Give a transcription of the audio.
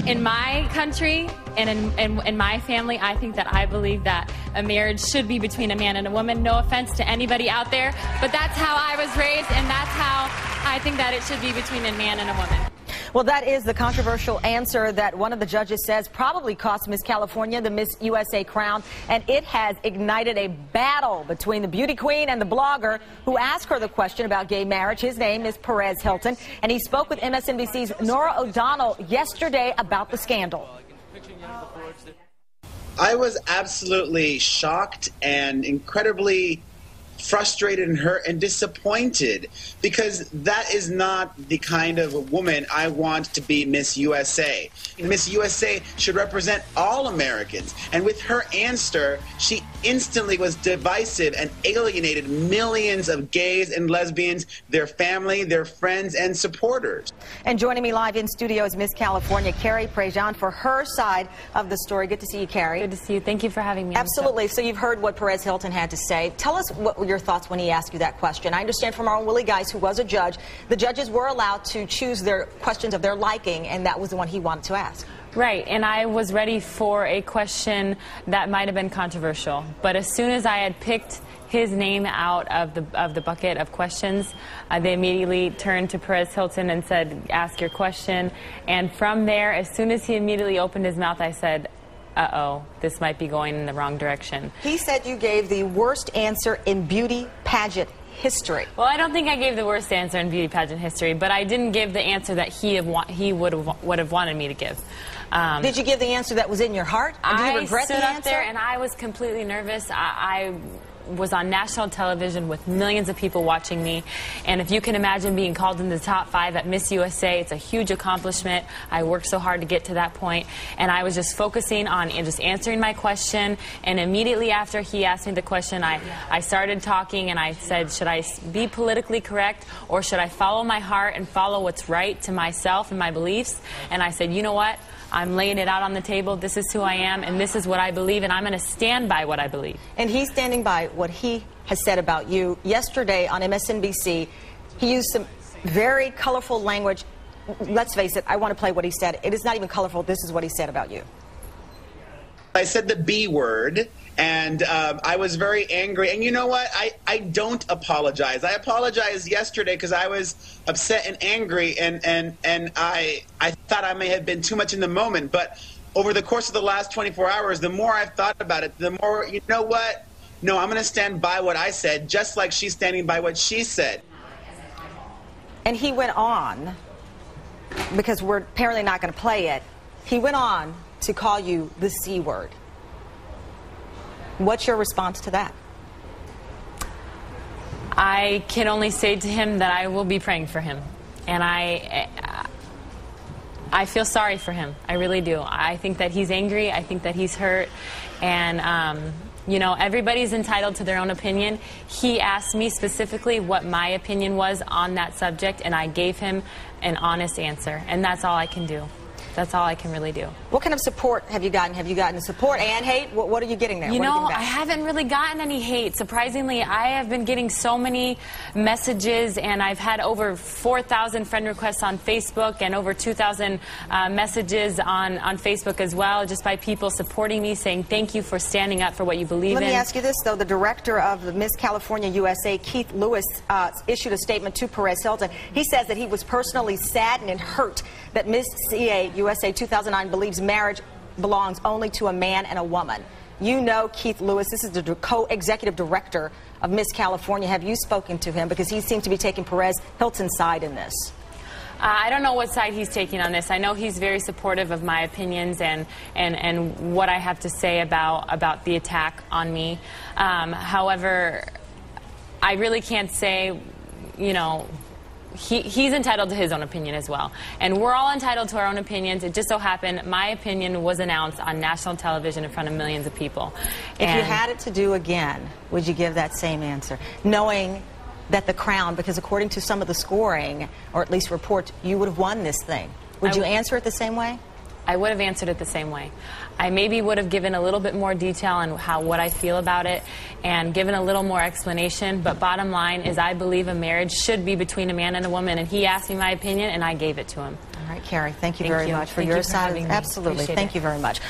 In my country and in my family, I think that I believe that a marriage should be between a man and a woman. No offense to anybody out there, but that's how I was raised, and that's how I think that it should be between a man and a woman. Well, that is the controversial answer that one of the judges says probably cost Miss California the Miss USA crown, and it has ignited a battle between the beauty queen and the blogger who asked her the question about gay marriage. His name is Perez Hilton, and he spoke with MSNBC's Norah O'Donnell yesterday about the scandal. I was absolutely shocked and incredibly frustrated and hurt and disappointed, because that is not the kind of woman I want to be Miss USA. Miss USA should represent all Americans, and with her answer, she instantly was divisive and alienated millions of gays and lesbians, their family, their friends, and supporters. And joining me live in studio is Miss California, Carrie Prejean, for her side of the story. Good to see you, Carrie. Good to see you. Thank you for having me. Absolutely. So you've heard what Perez Hilton had to say. Tell us what were your thoughts when he asked you that question. I understand from our own Willie Geist, who was a judge, the judges were allowed to choose their questions of their liking, and that was the one he wanted to ask. Right, and I was ready for a question that might have been controversial, but as soon as I had picked his name out of the bucket of questions, they immediately turned to Perez Hilton and said, ask your question. And from there, as soon as he immediately opened his mouth, I said, uh-oh, this might be going in the wrong direction. He said you gave the worst answer in beauty pageant history. Well, I don't think I gave the worst answer in beauty pageant history, but I didn't give the answer that he would have wanted me to give. Did you give the answer that was in your heart? And do you regret the answer? I stood up there and I was completely nervous. I was on national television with millions of people watching me, and if you can imagine being called into the top 5 at Miss USA, it's a huge accomplishment. I worked so hard to get to that point, and I was just focusing on just answering my question, and immediately after he asked me the question, I started talking, and I said, should I be politically correct, or should I follow my heart and follow what's right to myself and my beliefs? And I said, you know what? I'm laying it out on the table. This is who I am, and this is what I believe, and I'm going to stand by what I believe. And he's standing by what he has said about you. Yesterday on MSNBC, he used some very colorful language. Let's face it, I want to play what he said. It is not even colorful. This is what he said about you. I said the B word, and I was very angry. And you know what? I don't apologize. I apologized yesterday because I was upset and angry, and I thought I may have been too much in the moment. But over the course of the last 24 hours, the more I've thought about it, the more, you know what? No, I'm going to stand by what I said, just like she's standing by what she said. And he went on, because we're apparently not going to play it, he went on to call you the C word. What's your response to that? I can only say to him that I will be praying for him. And I feel sorry for him. I really do. I think that he's angry. I think that he's hurt. And, you know, everybody's entitled to their own opinion. He asked me specifically what my opinion was on that subject, and I gave him an honest answer. And that's all I can do. That's all I can really do. What kind of support have you gotten? Have you gotten support and hate? What are you getting there? You know, I haven't really gotten any hate. Surprisingly, I have been getting so many messages, and I've had over 4,000 friend requests on Facebook and over 2,000 messages on Facebook as well, just by people supporting me, saying thank you for standing up for what you believe in. Let me ask you this, though. The director of the Miss California USA, Keith Lewis, issued a statement to Perez Hilton. He says that he was personally saddened and hurt that Miss USA 2009 believes marriage belongs only to a man and a woman. You know Keith Lewis. This is the co-executive director of Miss California. Have you spoken to him? Because he seems to be taking Perez Hilton's side in this. I don't know what side he's taking on this. I know he's very supportive of my opinions and what I have to say about the attack on me. However, I really can't say, you know, he's entitled to his own opinion as well. And we're all entitled to our own opinions. It just so happened my opinion was announced on national television in front of millions of people. If you had it to do again, would you give that same answer? Knowing that the crown, because according to some of the scoring, or at least reports, you would have won this thing. Would you answer it the same way? I would have answered it the same way. I maybe would have given a little bit more detail on what I feel about it and given a little more explanation, but bottom line is I believe a marriage should be between a man and a woman, and he asked me my opinion and I gave it to him. right, Carrie, thank you Thank very you. much for Thank your you for side. having me. Absolutely. Appreciate Thank it. you very much.